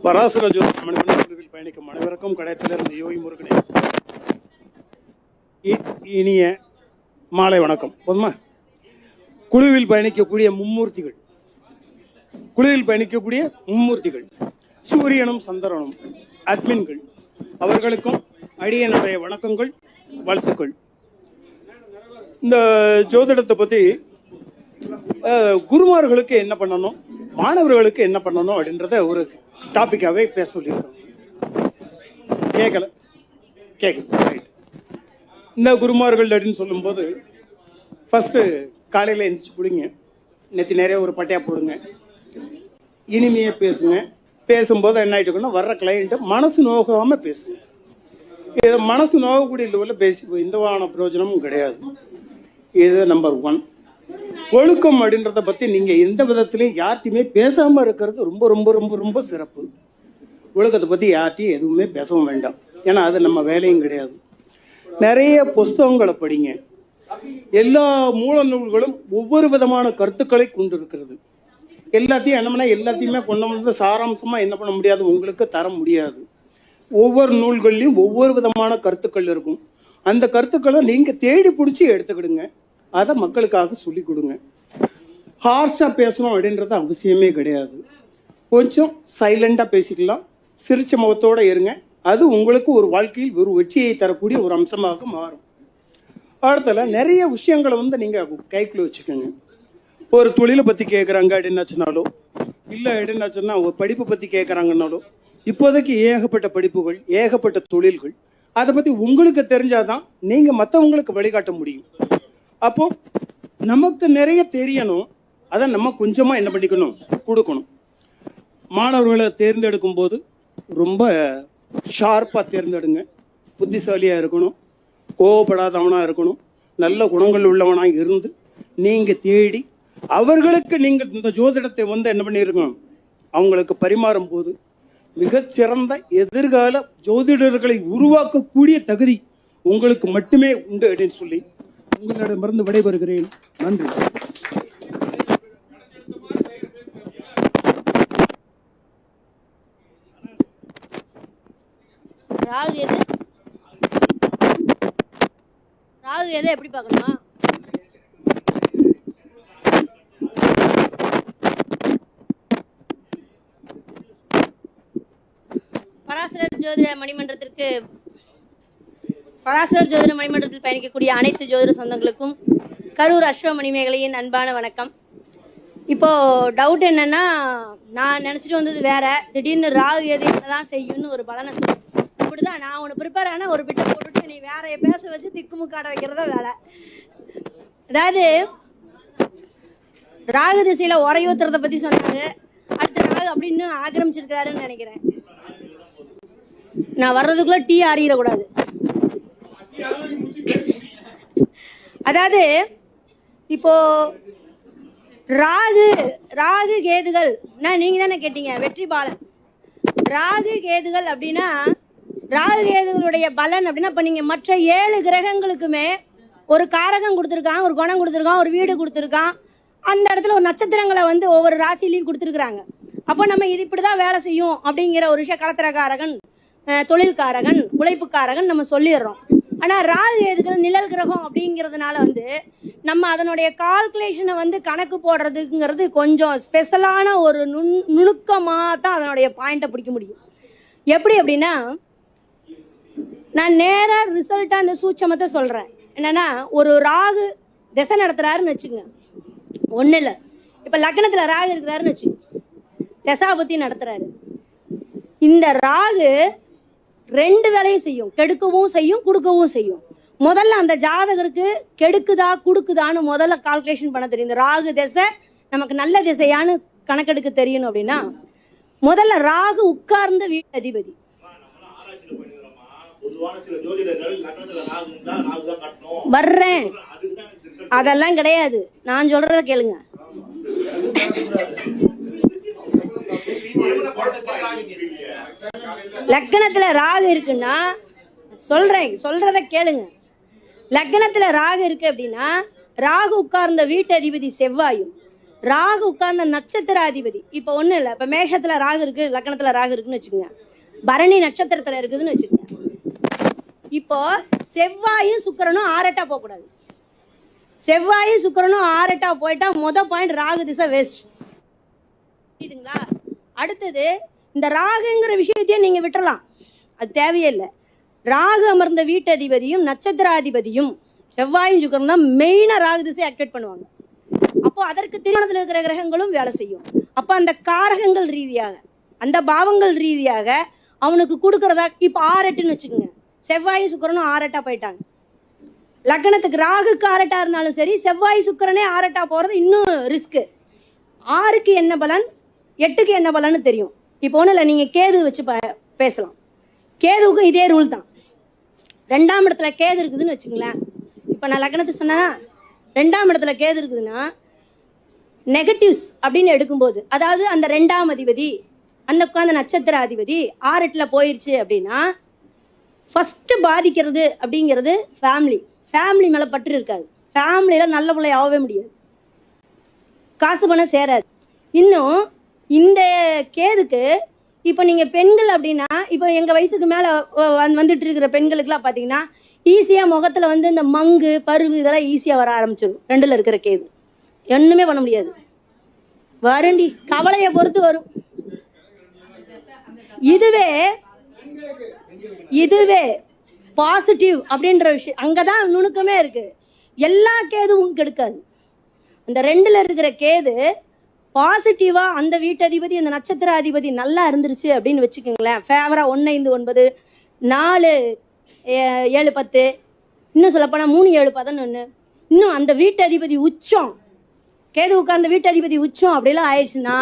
பராசர ஜோதிடத்தில் பயணிக்கும் அனைவருக்கும் கடையத்திலிருந்து யோகி முருகனே இனிய மாலை வணக்கம். போதுமா? குழுவில் பயணிக்கக்கூடிய மும்மூர்த்திகள் சூரியனும் சந்திரனும் அட்மின்கள் அவர்களுக்கும் அடியனுடைய வணக்கங்கள், வாழ்த்துக்கள். இந்த ஜோதிடத்தை பற்றி குருமார்களுக்கு என்ன பண்ணணும், மாணவர்களுக்கு என்ன பண்ணணும் அப்படின்றத ஒரு டாபிக்காகவே பேச சொல்லியிருக்கோம். கேட்கல ரைட். இந்த குருமார்கள் அப்படின்னு சொல்லும்போது ஃபஸ்ட்டு காலையில் எழுந்திரிச்சு குடிங்க, நேற்று நிறைய ஒரு பட்டையாக போடுங்க, இனிமையாக பேசுங்க. பேசும்போது என்ன ஆகிட்டுக்குன்னா வர்ற கிளைண்ட்டு மனசு நோகாமல் பேசுங்க. இது மனசு நோகக்கூடிய லெவலில் பேசி எந்தவான பிரயோஜனமும் கிடையாது. இது நம்பர் 1. ஒழுக்கம் அப்படின்றத பற்றி நீங்கள் எந்த விதத்துலையும் யார்த்தையுமே பேசாமல் இருக்கிறது ரொம்ப ரொம்ப ரொம்ப ரொம்ப சிறப்பு. ஒழுக்கத்தை பற்றி யார்த்தையும் எதுவுமே பேசவும் வேண்டாம், ஏன்னா அது நம்ம வேலையும் கிடையாது. நிறைய புஸ்தகங்களை படிங்க. எல்லா மூல நூல்களும் ஒவ்வொரு விதமான கருத்துக்களை கொண்டிருக்கிறது. எல்லாத்தையும் என்ன பண்ணால் எல்லாத்தையுமே கொண்டு வந்து சாராம்சமாக என்ன பண்ண முடியாது, உங்களுக்கு தர முடியாது. ஒவ்வொரு நூல்கள்லையும் ஒவ்வொரு விதமான கருத்துக்கள் இருக்கும். அந்த கருத்துக்களை நீங்கள் தேடி பிடிச்சி எடுத்துக்கிடுங்க, அதை மக்களுக்காக சொல்லி கொடுங்க. ஹார்ஷாக பேசணும் அப்படின்றது அவசியமே கிடையாது. கொஞ்சம் சைலண்டாக பேசிக்கலாம், சிரிச்ச முகத்தோடு இருங்க. அது உங்களுக்கு ஒரு வாழ்க்கையில் ஒரு வெற்றியை தரக்கூடிய ஒரு அம்சமாக மாறும். அடுத்தல நிறைய விஷயங்களை நீங்கள் கைக்குள்ள வச்சுக்கோங்க. ஒரு தொழிலை பற்றி கேட்குறாங்க அப்படின்னாச்சுனாலோ, இல்லை அப்படின்னாச்சுன்னா ஒரு படிப்பை பற்றி கேட்குறாங்கன்னாலோ, இப்போதைக்கு ஏகப்பட்ட படிப்புகள், ஏகப்பட்ட தொழில்கள், அதை பற்றி உங்களுக்கு தெரிஞ்சாதான் நீங்கள் மற்றவங்களுக்கு வழிகாட்ட முடியும். அப்போ நமக்கு நிறைய தெரியணும், அதை நம்ம கொஞ்சமாக என்ன பண்ணிக்கணும், கொடுக்கணும். மாணவர்களை தேர்ந்தெடுக்கும் போது ரொம்ப ஷார்ப்பாக தேர்ந்தெடுங்க. புத்திசாலியாக இருக்கணும், கோவப்படாதவனாக இருக்கணும், நல்ல குணங்கள் உள்ளவனாக இருந்து நீங்கள் தேடி அவர்களுக்கு நீங்கள் இந்த ஜோதிடத்தை என்ன பண்ணியிருக்கணும், அவங்களுக்கு பரிமாறும் போது மிகச்சிறந்த எதிர்கால ஜோதிடர்களை உருவாக்கக்கூடிய தகுதி உங்களுக்கு மட்டுமே உண்டு அப்படின்னு சொல்லி உங்களிடமிருந்து விடைபெறுகிறேன். நன்றி. ராகு எதை எப்படி பார்க்கணுமா? பராசரர் ஜோதிட மணிமன்றத்தில் பயணிக்கக்கூடிய அனைத்து ஜோதிட சொந்தங்களுக்கும் கரூர் அஸ்வமணிமேகலையின் அன்பான வணக்கம். இப்போ டவுட் என்னன்னா, நான் நினைச்சிட்டு வந்தது வேற, திடீர்னு ராகு எது என்னதான் செய்யும்னு ஒரு பலனை சொல்லுவேன். அப்படிதான் நான் உன்னை ப்ரிப்பேர் ஆன ஒரு பிட்டை போட்டுட்டு நீ வேற பேச வச்சு திக்குமுக்காட வைக்கிறதா வேலை. அதாவது ராகு திசையில உரையூத்துறத பத்தி சொன்னாரு. அடுத்த ராகு அப்படின்னு ஆக்கிரமிச்சிருக்கிறாருன்னு நினைக்கிறேன். நான் வர்றதுக்குள்ள டீ ஆறிடக்கூடாது. அதாவது இப்போ ராகு கேதுகள், நீங்க தானே கேட்டீங்க வெற்றி பாலன். ராகு கேதுகள் அப்படின்னா, ராகு கேதுகளுடைய பலன் அப்படின்னா, இப்போ நீங்கள் மற்ற 7 கிரகங்களுக்குமே ஒரு காரகம் கொடுத்துருக்கான், ஒரு குணம் கொடுத்துருக்கான், ஒரு வீடு கொடுத்துருக்கான். அந்த இடத்துல ஒரு நட்சத்திரங்களை ஒவ்வொரு ராசிலையும் கொடுத்துருக்குறாங்க. அப்போ நம்ம இது இப்படி தான் வேலை செய்யும் அப்படிங்கிற ஒரு விஷயம் கலத்திரக்காரகன், தொழில்காரகன், உழைப்புக்காரகன் நம்ம சொல்லிடுறோம். ஆனால் ராகு கேதுகள் நிழல் கிரகம் அப்படிங்கிறதுனால நம்ம அதனுடைய கால்குலேஷனை கணக்கு போடுறதுங்கிறது கொஞ்சம் ஸ்பெஷலான ஒரு நுணுக்கமாக தான் அதனுடைய பாயிண்ட்டை பிடிக்க முடியும். எப்படி அப்படின்னா, நான் நேராக ரிசல்ட்டாக அந்த சூட்சமத்தை சொல்கிறேன். என்னென்னா, ஒரு ராகு திசை நடத்துகிறாருன்னு வச்சுக்கோங்க, ஒன்றும் இல்லை. இப்போ லக்னத்தில் ராகு இருக்கிறாருன்னு வச்சுக்கோங்க, தசாபத்தி நடத்துகிறாரு. இந்த ராகு 2 வேலையும் செய்யும், கெடுக்கவும் செய்யும், கொடுக்கவும் செய்யும். முதல்ல அந்த ஜாதகருக்கு கெடுக்குதா கொடுக்குதான்னு முதல்ல கால்குலேஷன் பண்ண தெரியும். இந்த ராகு திசை நமக்கு நல்ல திசையான்னு கணக்கெடுக்க தெரியணும் அப்படின்னா, முதல்ல ராகு உட்கார்ந்த வீட்டு அதிபதி. வர்றேன், அதெல்லாம் கிடையாது, நான் சொல்றத கேளுங்க. லக்னத்துல ராகு இருக்குன்னா, சொல்றத கேளுங்க. லக்னத்துல ராகு இருக்கு அப்படின்னா, ராகு உட்கார்ந்த வீட்டு அதிபதி செவ்வாயும் ராகு உட்கார்ந்த நட்சத்திராதிபதி இப்ப ஒண்ணும் இல்லை. இப்ப மேஷத்துல ராகு இருக்கு, லக்னத்துல ராகு இருக்குன்னு வச்சுக்கோங்க, பரணி நட்சத்திரத்துல இருக்குதுன்னு வச்சுக்கோங்க. இப்போ செவ்வாயும் சுக்கிரனும் ஆரட்டா போக கூடாது. செவ்வாயும் சுக்கிரனும் ஆரட்டா போயிட்டா பாயிண்ட் ராகு திசை வேஸ்ட். புரியுதுங்களா? அடுத்தது இந்த ராகுங்கிற விஷயத்தையும் நீங்க விட்டுறலாம், அது தேவையே இல்லை. ராகு அமர்ந்த வீட்டதிபதியும் நட்சத்திராதிபதியும் செவ்வாயும் சுக்கிரனும் தான் மெயினா ராகு திசை ஆக்டிவேட் பண்ணுவாங்க. அப்போ அதற்கு திருமணத்தில் இருக்கிற கிரகங்களும் வேலை செய்யும். அப்ப அந்த காரகங்கள் ரீதியாக, அந்த பாவங்கள் ரீதியாக அவனுக்கு கொடுக்கறதா. இப்ப 6-8ன்னு வச்சுக்கோங்க, செவ்வாய் சுக்கிரனும் 6-8 போயிட்டாங்க. லக்னத்துக்கு ராகுக்கு 6-8 இருந்தாலும் சரி, செவ்வாய் சுக்கிரனே 6-8 போறது இன்னும் ரிஸ்க். 6க்கு என்ன பலன், 8க்கு என்ன பலன்னு தெரியும். இப்போ ஒன்றும் இல்லை, நீங்க கேது வச்சு பேசலாம். கேதுவுக்கும் இதே ரூல் தான். 2ஆம் இடத்துல கேது இருக்குதுன்னு வச்சுங்களேன். இப்ப நான் லக்னத்தை சொன்னா 2ஆம் இடத்துல கேது இருக்குதுன்னா நெகட்டிவ்ஸ் அப்படின்னு எடுக்கும்போது, அதாவது அந்த 2ஆம் அதிபதி அந்த உட்கார்ந்த நட்சத்திர அதிபதி 6-8ல போயிருச்சு அப்படின்னா ஃபர்ஸ்ட் பாதிக்கிறது அப்படிங்கிறது ஃபேமிலி மேல பற்று இருக்காது. ஃபேமிலியில நல்ல பிள்ளை ஆகவே முடியாது, காசு பணம் சேராது. இன்னும் இந்த கேதுக்கு இப்போ நீங்க பெண்கள் அப்படின்னா, இப்போ எங்க வயசுக்கு மேல வந்துட்டு இருக்கிற பெண்களுக்குலாம் பாத்தீங்கன்னா ஈஸியா முகத்துல வந்து இந்த மங்கு பருவு இதெல்லாம் ஈஸியா வர ஆரம்பிச்சிடும். 2ல இருக்கிற கேது ஒண்ணுமே பண்ண முடியாது. வருண்டி கவலையை பொறுத்து வரும். இதுவே பாசிட்டிவ் அப்படின்ற விஷயம் அங்கதான் நுணுக்கமே இருக்கு. எல்லா கேதுவும் கெடுக்காது. அந்த 2ல இருக்கிற கேது பாசிட்டிவா அந்த வீட்டதிபதி அந்த நட்சத்திர அதிபதி நல்லா இருந்துருச்சு அப்படின்னு வச்சுக்கோங்களேன். ஃபேவரா 1-5-9 4-7-10, இன்னும் சொல்லப்போனா 3-7-11, இன்னும் அந்த வீட்டதிபதி உச்சம், கேது உட்கார்ந்த வீட்டதிபதி உச்சம் அப்படிலாம் ஆயிடுச்சுன்னா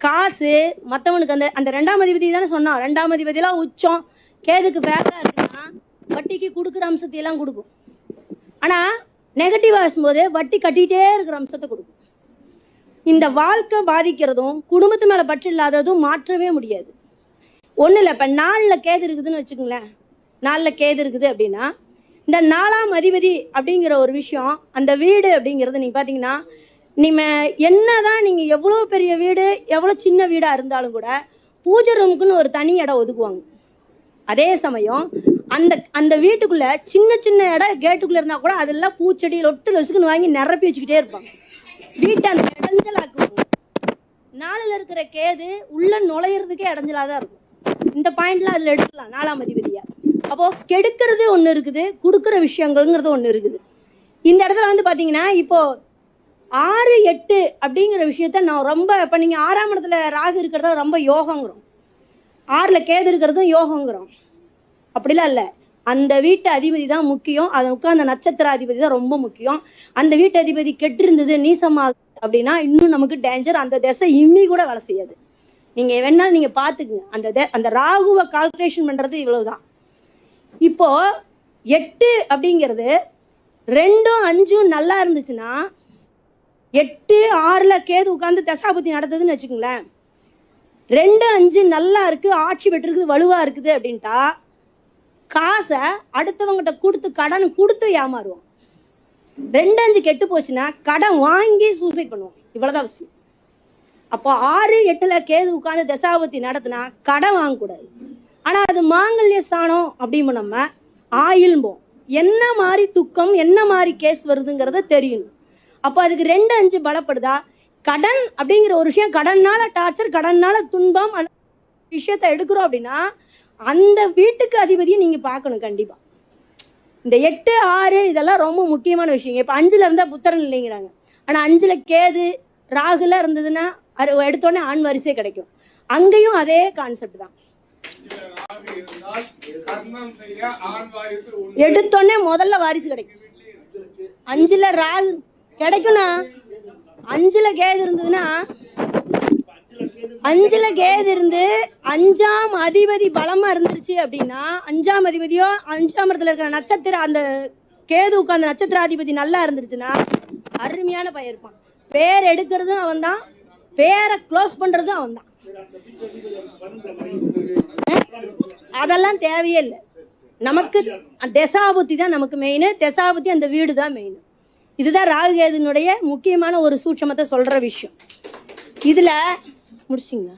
காசு மற்றவனுக்கு அந்த 2ஆம் அதிபதி தானே சொன்னோம். 2ஆம் அதிபதியெல்லாம் உச்சம் கேதுக்கு ஃபேவரா இருக்குன்னா வட்டிக்கு கொடுக்குற அம்சத்தையெல்லாம் கொடுக்கும். ஆனா நெகட்டிவ் ஆகும்போது வட்டி கட்டிகிட்டே இருக்கிற அம்சத்தை கொடுக்கும். இந்த வாழ்க்கை பாதிக்கிறதும் குடும்பத்து மேல பற்று இல்லாததும் மாற்றவே முடியாது. ஒன்றும் இல்லை, இப்போ 4ல் கேது இருக்குதுன்னு வச்சுக்கோங்களேன். 4ல் கேது இருக்குது அப்படின்னா இந்த 4ஆம் அதிபதி அப்படிங்கிற ஒரு விஷயம், அந்த வீடு அப்படிங்கிறது நீங்கள் பார்த்தீங்கன்னா, என்னதான் நீங்கள் எவ்வளோ பெரிய வீடு எவ்வளோ சின்ன வீடாக இருந்தாலும் கூட பூஜை ரூமுக்குன்னு ஒரு தனி இடம் ஒதுக்குவாங்க. அதே சமயம் அந்த வீட்டுக்குள்ள சின்ன இடம் கேட்டுக்குள்ள இருந்தால் கூட அதெல்லாம் பூச்செடி லொட்டு லொசுக்குன்னு வாங்கி நிரப்பி வச்சுக்கிட்டே இருப்பாங்க. வீட்டை அந்த இடைஞ்சலாக்குவாங்க. 4ல் இருக்கிற கேது உள்ள நுழையிறதுக்கே இடைஞ்சலாக தான் இருக்கும். இந்த பாயிண்ட்லாம் அதில் எடுக்கலாம் 4ஆம் அதிபதியா. அப்போ கெடுக்கிறது ஒன்று இருக்குது, கொடுக்குற விஷயங்கள்ங்கிறது ஒன்று இருக்குது. இந்த இடத்துல வந்து பார்த்தீங்கன்னா இப்போ 6-8 அப்படிங்கிற விஷயத்த நான் ரொம்ப, இப்போ நீங்கள் 6ஆம் இடத்துல ராகு இருக்கிறத ரொம்ப யோகங்கிறோம், 6ல் கேது இருக்கிறதும் யோகங்கிறோம். அப்படிலாம் இல்லை, அந்த வீட்டு அதிபதி தான் முக்கியம். அதை உட்கார்ந்த நட்சத்திர அதிபதி தான் ரொம்ப முக்கியம். அந்த வீட்டு அதிபதி கெட்டிருந்தது நீசமாக அப்படின்னா இன்னும் நமக்கு டேஞ்சர். அந்த திசை இம்மி கூட வேலை செய்யாது. நீங்க வேணாலும் நீங்க பாத்துக்குங்க. அந்த ராகுவை கால்குலேஷன் பண்றது இவ்வளவுதான். இப்போ 8 அப்படிங்கிறது 2-5 நல்லா இருந்துச்சுன்னா, 8-6ல் கேது உட்கார்ந்து தசாபுத்தி நடத்துதுன்னு வச்சுக்கோங்களேன். 2-5 நல்லா இருக்கு, ஆட்சி பெற்றிருக்குது, வலுவா இருக்குது அப்படின்ட்டா காசை அடுத்தவங்கிட்ட கொடுத்து கடன் கொடுத்து ஏமாறுவோம். 2-5 கெட்டு போச்சுன்னா கடன் வாங்கி சூசைட் பண்ணுவோம். இவ்வளவுதான் விஷயம். அப்போ 6-8ல் கேது உட்கார்ந்து தசாபுத்தி நடத்தினா கடன் வாங்கக்கூடாது. ஆனா அது மாங்கல்ய ஸ்தானம் அப்படிம்போம், நம்ம ஆயில்ம்போம். என்ன மாதிரி துக்கம் என்ன மாதிரி கேஸ் வருதுங்கிறத தெரியணும். அப்போ அதுக்கு 2-5 பலப்படுதா. கடன் அப்படிங்கிற ஒரு விஷயம், கடன்னால டார்ச்சர், கடன்னால துன்பம் விஷயத்த எடுக்கிறோம் அப்படின்னா அந்த வீட்டுக்கு அதிபதியை நீங்க பார்க்கணும் கண்டிப்பா. இந்த 8-6 இதெல்லாம் ரொம்ப முக்கியமான விஷயம். இப்ப 5ல் இருந்தா புத்திரன் இல்லைங்கிறாங்க. ஆனா 5ல் கேது ராகுல இருந்ததுன்னா எடுத்தோடனே ஆண் வாரிசே கிடைக்கும். அங்கேயும் அதே கான்செப்ட் தான். எடுத்தோடனே முதல்ல வாரிசு கிடைக்கும். 5ல் ராகு கிடைக்கும்னா, 5ல் கேது இருந்ததுன்னா, 5ல் கேது இருந்து 5ஆம் அதிபதி பலமா இருந்துருச்சு அப்படின்னா, 5ஆம் அதிபதியோ 5ஆம் இடத்துல இருக்கிற நட்சத்திர அந்த கேது உட்கார்ந்த நட்சத்திராதிபதி நல்லா இருந்துருச்சுன்னா அருமையான பையன் இருப்பான். பேர் எடுக்கிறதும் அவன் தான், பேரை க்ளோஸ் பண்றதும் அவன் தான். அதெல்லாம் தேவையே இல்லை. நமக்கு தசாபுத்தி தான் நமக்கு மெயின். தசாபுத்தி அந்த வீடு தான் மெயின். இதுதான் ராகு கேதுனுடைய முக்கியமான ஒரு சூட்சமத்தை சொல்ற விஷயம். இதுல முடிச்சிங்களா?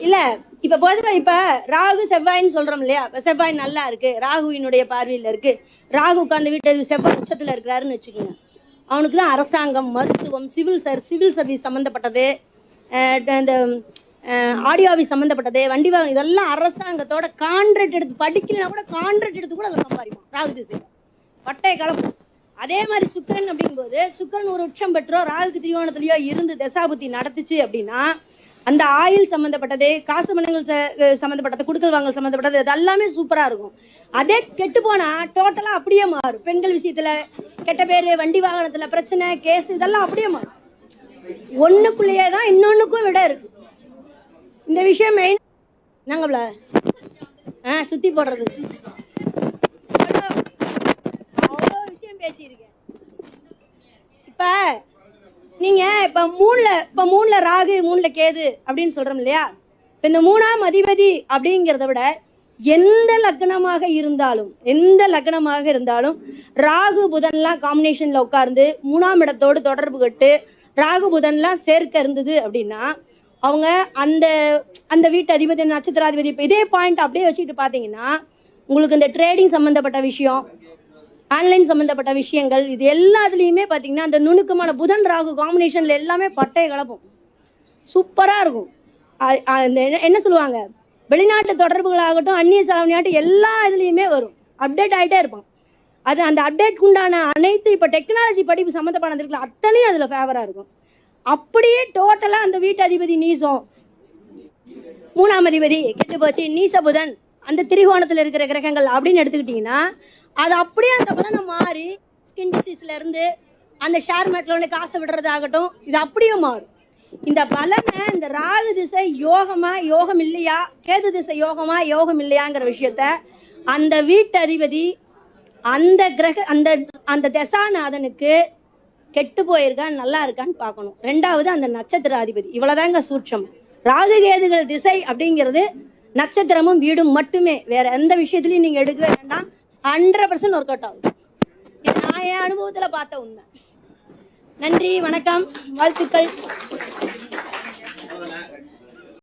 இல்ல இப்ப பொதுவா இப்ப ராகு செவ்வாய்ன்னு சொல்றோம் இல்லையா? செவ்வாய் நல்லா இருக்கு, ராகுவினுடைய பார்வையில இருக்கு, ராகு உட்கார்ந்து வீட்டு செவ்வாய் உச்சத்துல இருக்கிறாருன்னு வச்சுக்கோங்க. அவனுக்கு தான் அரசாங்கம், மருத்துவம், சிவில் சர்வீஸ் சம்பந்தப்பட்டது, இந்த ஆடியோ ஆஃபீஸ் சம்பந்தப்பட்டது, வண்டி வாகனம், இதெல்லாம் அரசாங்கத்தோட கான்ட்ராக்ட் எடுத்து படிக்கலாம் கூட கான்ட்ராக்ட் எடுத்து கூட அதை சம்பாதிப்போம் ராகு திசை பட்டைய கலப்பு. அதே மாதிரி சுக்கிரன் அப்படிங்கும்போது சுக்கிரன் ஒரு உச்சம் பெற்றோ ராகுக்கு திரிகோணத்திலயோ இருந்து தசாபுத்தி நடத்துச்சு அப்படின்னா அந்த ஆயில் சம்பந்தப்பட்டது, காசு பணங்கள் சம்பந்தப்பட்டது, குடுக்கல் வாங்கல் சம்பந்தப்பட்டது, இது எல்லாமே சூப்பரா இருக்கும். அதே கெட்டு போனா டோட்டலா அப்படியே மாறும். பெண்கள் விஷயத்துல கெட்ட பேரு, வண்டி வாகனத்துல பிரச்சனை, கேஸ், இதெல்லாம் அப்படியே மாறும். ஒண்ணுக்குள்ளேயே தான் இன்னொன்னுக்கும் விட இருக்கு. இந்த விஷயம் மெயின் நாங்கள்ல சுத்தி போடுறது அவ்வளோ விஷயம் பேசியிருக்கேன். இப்ப நீங்க இப்ப மூணுல ராகு, மூணுல கேது அப்படின்னு சொல்றோம் இல்லையா? இப்ப இந்த 3ஆம் அதிபதி அப்படிங்கிறத விட எந்த லக்னமாக இருந்தாலும் ராகு புதன்லாம் காம்பினேஷன்ல உட்கார்ந்து 3ஆம் இடத்தோடு தொடர்பு கட்டு ராகு புதன்லாம் சேர்க்க இருந்தது அப்படின்னா அவங்க அந்த வீட்டு அதிபதி, நட்சத்திராதிபதி, இதே பாயிண்ட் அப்படியே வச்சுக்கிட்டு பாத்தீங்கன்னா உங்களுக்கு இந்த ட்ரேடிங் சம்பந்தப்பட்ட விஷயம், ஆன்லைன் சம்பந்தப்பட்ட விஷயங்கள், இது எல்லாத்துலேயுமே பார்த்தீங்கன்னா அந்த நுணுக்கமான புதன் ராகு காம்பினேஷன்ல எல்லாமே பட்டையை கலப்போம். சூப்பராக இருக்கும். என்ன சொல்லுவாங்க, வெளிநாட்டு தொடர்புகளாகட்டும், அந்நிய செலவணியாகட்டும், எல்லா இதுலேயுமே வரும். அப்டேட் ஆகிட்டே இருப்பான். அது அந்த அப்டேட் உண்டான அனைத்து இப்போ டெக்னாலஜி படிப்பு சம்மந்தப்பட்டது இருக்குல்ல, அத்தனையும் அதில் ஃபேவராக இருக்கும். அப்படியே டோட்டலாக அந்த வீட்டு அதிபதி நீசம், 3ஆம் அதிபதி கெட்டு போச்சு, நீச புதன், அந்த திரிகோணத்தில் இருக்கிற கிரகங்கள் அப்படின்னு எடுத்துக்கிட்டிங்கன்னா அது அப்படியே அந்த பலனை மாறி ஸ்கின் டிசீஸ்ல இருந்து அந்த ஷேர் மார்க்கெட்ல காசை விடுறதாகட்டும், இது அப்படியே மாறும். இந்த பலனை இந்த ராகு திசை யோகமா யோகம் இல்லையா, கேது திசை யோகமா யோகம் இல்லையாங்கிற விஷயத்த அந்த வீட்டு அதிபதி அந்த கிரக அந்த தசாநாதனுக்கு கெட்டு போயிருக்கான் நல்லா இருக்கான்னு பார்க்கணும். 2வது அந்த நட்சத்திர அதிபதி. இவ்வளவுதாங்க சூட்சம். ராகு கேதுகள் திசை அப்படிங்கிறது நட்சத்திரமும் வீடும் மட்டுமே, வேற எந்த விஷயத்திலையும் நீங்க எடுக்கவே வேண்டாம். 100% ஒர்க் அவுட் ஆகும். இது நான் என் அனுபவத்துல பார்த்த உண்மை. நன்றி, வணக்கம், வாழ்த்துக்கள்.